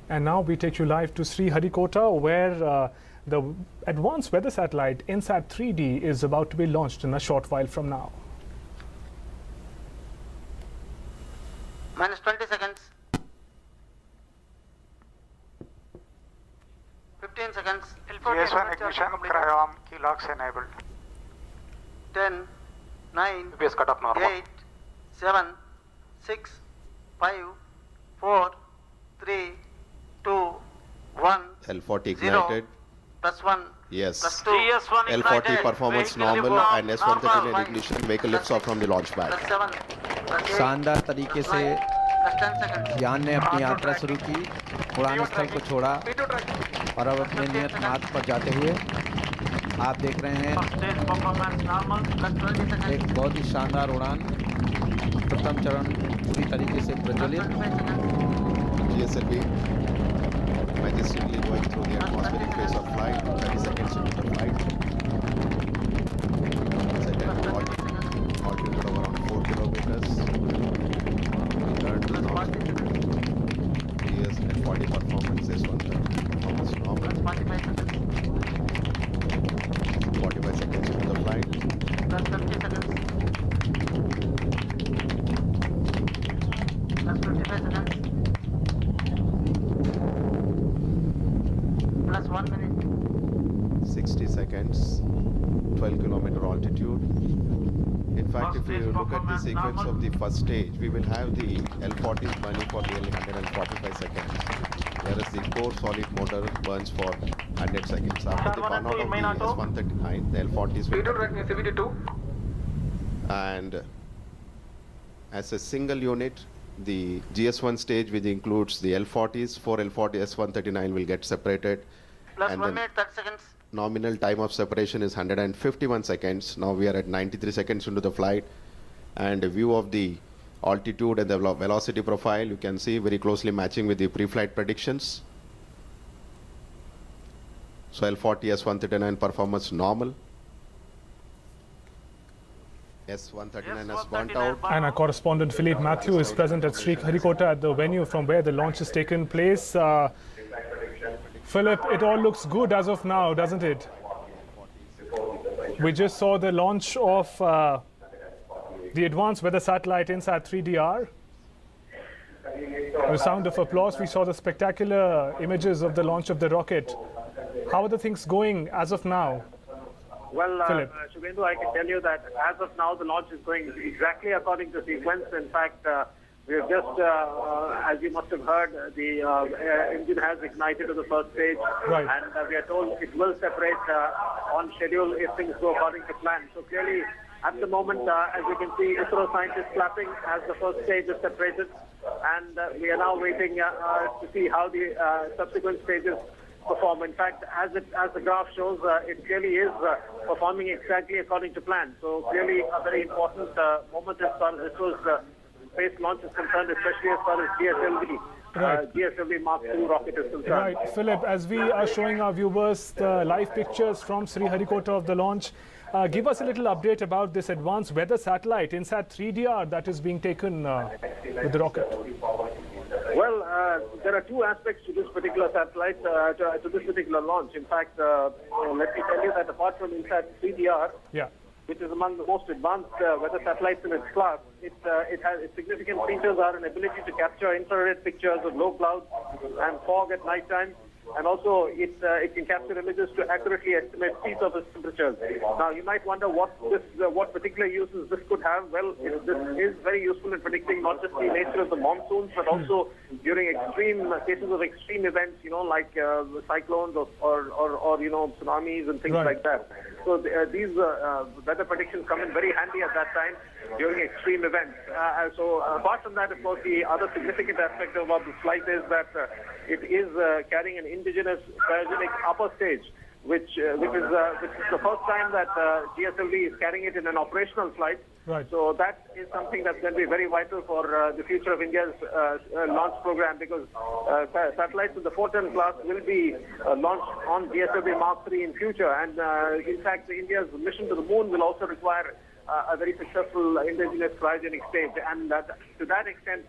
And now we take you live to Sriharikota, where the advanced weather satellite INSAT 3D is about to be launched in a short while from now. Minus 20 seconds. 15 seconds. GS1 ignition, cryom, key locks enabled. 10, 9, UPS cutoff normal. 8, 7, 6, 5, 4, 3, 2, 1. L40 0, ignited. plus 1. Yes. Plus 2. GS1 L40 performance normal and S139 ignition. Vehicle lifts off from the launch pad. Plus 7. Plus 8. शानदार तरीके से 9, plus 10 seconds. यान ने अपनी यात्रा शुरू की, उड़ान स्थल को छोड़ा और अब अपने नियत मार्ग पर जाते हुए आप देख रहे हैं एक बहुत ही शानदार उड़ान। प्रथम चरण पूरी तरीके से प्रज्वलित। GSLV majestically going through the atmospheric phase of flight, 30 seconds into the flight. Set at altitude of around 4 kilometers. Return to north. GS L40 performance is performance normal. 45 seconds into the flight. Plus 50 seconds. Plus 25 seconds. Plus 1 minute. 60 seconds, 12 kilometer altitude. In fact, if you look at the sequence of the first stage, we will have the L40s burning for nearly 145 seconds, whereas the core solid motor burns for 100 seconds. After the burn out of the S139, the L40s will burn. And as a single unit, the GS1 stage, which includes the L40s, 4 L40 S139 will get separated. Plus And 1 then minute 30 seconds. nominal time of separation is 151 seconds. Now we are at 93 seconds into the flight. And a view of the altitude and the velocity profile, you can see very closely matching with the pre-flight predictions. So L40 S139 performance normal. S139 has burnt out. And our correspondent Philippe Matthew is present at Sriharikota at the venue from where the launch has taken place. Philip, it all looks good as of now, doesn't it? We just saw the launch of the advanced weather satellite INSAT 3DR. The sound of applause. We saw the spectacular images of the launch of the rocket. How are the things going as of now? Well, Philip. Shubhendu, I can tell you that as of now, the launch is going exactly according to sequence. In fact, we have just, as you must have heard, the engine has ignited to the first stage. Right. And we are told it will separate on schedule if things go according to plan. So clearly, at the moment, as you can see, ISRO scientists clapping as the first stage is separated. And we are now waiting to see how the subsequent stages perform. In fact, as the graph shows, it clearly is performing exactly according to plan. So clearly a very important moment as far as ISRO's space launch is concerned, especially as far as GSLV. Right. GSLV Mark II rocket is concerned. Right, Philip, as we are showing our viewers the live pictures from Sriharikota of the launch, give us a little update about this advanced weather satellite, INSAT 3DR, that is being taken with the rocket. Well, there are two aspects to this particular satellite, to this particular launch. In fact, let me tell you that apart from INSAT 3DR, Yeah. which is among the most advanced weather satellites in its class, its significant features are an ability to capture infrared pictures of low clouds and fog at night time. And also, it can capture images to accurately estimate sea surface temperatures. Now, you might wonder what particular uses this could have. Well, this is very useful in predicting not just the nature of the monsoons, but also during extreme cases of extreme events, like cyclones or tsunamis and things Right. like that. So these weather predictions come in very handy at that time during extreme events. So apart from that, of course, the other significant aspect about the flight is that it is carrying an indigenous cryogenic upper stage, which is the first time that GSLV is carrying it in an operational flight. Right. So that is something that's going to be very vital for the future of India's launch program, because satellites of the 410 class will be launched on GSLV Mark III in future. And in fact, India's mission to the moon will also require a very successful indigenous cryogenic stage. And to that extent,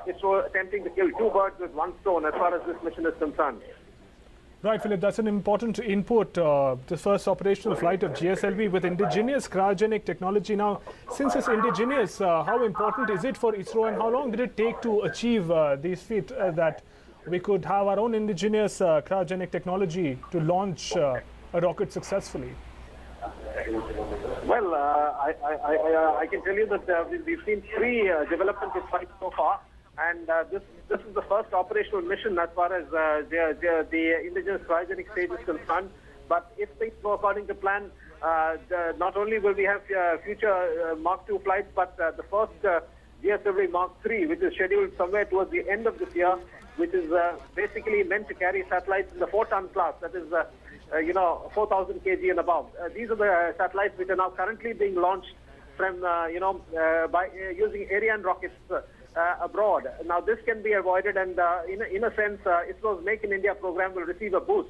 ISRO attempting to kill two birds with one stone as far as this mission is concerned. Right, Philip, that's an important input. The first operational flight of GSLV with indigenous cryogenic technology. Now, since it's indigenous, how important is it for ISRO, and how long did it take to achieve these feat that we could have our own indigenous cryogenic technology to launch a rocket successfully? Well, I can tell you that we've seen three developmental flights so far. And this is the first operational mission as far as the indigenous cryogenic stage is concerned. But if things go according to plan, not only will we have future Mark II flights, but the first GSLV Mark III, which is scheduled somewhere towards the end of this year, which is basically meant to carry satellites in the 4-ton class, that is, 4,000 kg and above. These are the satellites which are now currently being launched from, by using Ariane rockets abroad. Now, this can be avoided, and in a sense, ISRO's Make in India program will receive a boost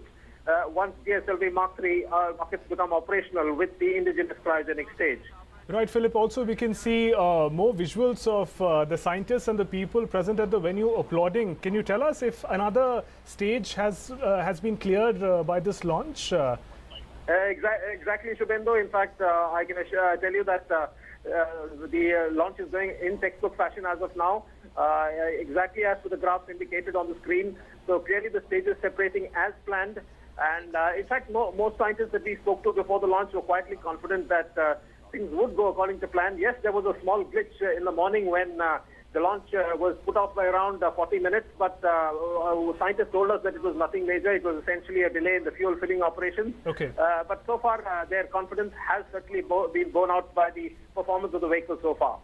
once GSLV Mark III rockets become operational with the indigenous cryogenic stage. Right, Philip. Also, we can see more visuals of the scientists and the people present at the venue applauding. Can you tell us if another stage has been cleared by this launch? Exactly, Shubhendu. In fact, I can tell you that the launch is going in textbook fashion as of now, exactly as per the graphs indicated on the screen. So clearly the stage is separating as planned. And in fact, most scientists that we spoke to before the launch were quietly confident that things would go according to plan. Yes, there was a small glitch in the morning when the launch was put off by around 40 minutes, but scientists told us that it was nothing major. It was essentially a delay in the fuel filling operations. Okay. But so far, their confidence has certainly been borne out by the performance of the vehicle so far.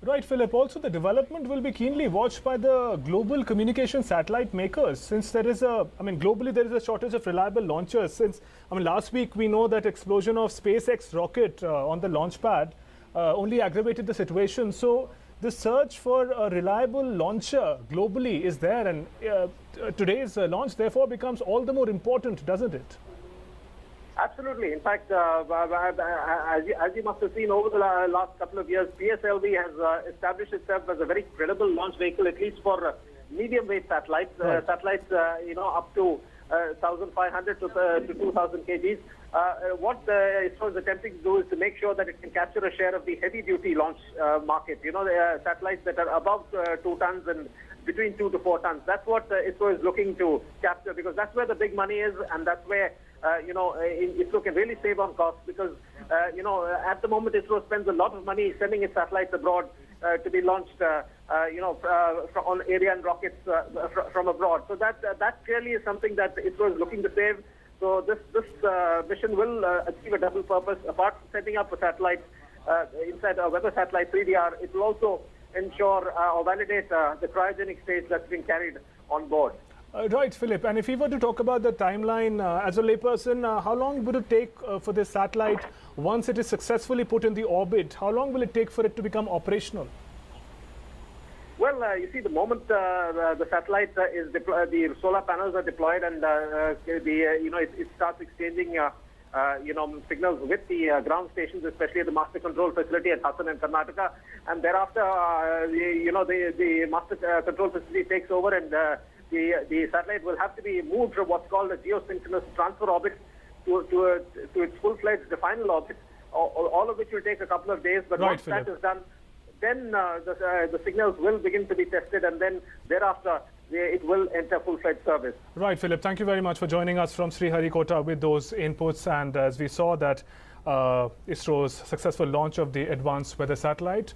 Right, Philip. Also, the development will be keenly watched by the global communication satellite makers, since there is globally there is a shortage of reliable launchers. Since, last week we know that explosion of SpaceX rocket on the launch pad only aggravated the situation. So the search for a reliable launcher globally is there, and today's launch therefore becomes all the more important, doesn't it? Absolutely. In fact, as you must have seen over the last couple of years, PSLV has established itself as a very credible launch vehicle, at least for medium-weight satellites, right. Satellites up to 1,500 to 2,000 kgs. What ISRO is attempting to do is to make sure that it can capture a share of the heavy-duty launch market. The satellites that are above 2 tons and between 2 to 4 tons. That's what ISRO is looking to capture, because that's where the big money is, and that's where ISRO can really save on costs, because at the moment ISRO spends a lot of money sending its satellites abroad to be launched on Ariane rockets from abroad. So that clearly is something that ISRO is looking to save. So this mission will achieve a double purpose. Apart from setting up a satellite inside a weather satellite 3DR, it will also ensure or validate the cryogenic stage that's been carried on board. Right, Philip. And if we were to talk about the timeline, as a layperson, how long would it take for this satellite, once it is successfully put in the orbit, how long will it take for it to become operational? Well, you see, the moment the satellite is deployed, the solar panels are deployed, and it starts exchanging signals with the ground stations, especially at the master control facility at Hassan in Karnataka, and thereafter, the master control facility takes over, and the satellite will have to be moved from what's called a geosynchronous transfer orbit to its full-fledged final orbit, all of which will take a couple of days. But once that is done, then the signals will begin to be tested, and then thereafter it will enter full-fledged service. Right, Philip. Thank you very much for joining us from Sriharikota with those inputs. And as we saw that ISRO's successful launch of the advanced weather satellite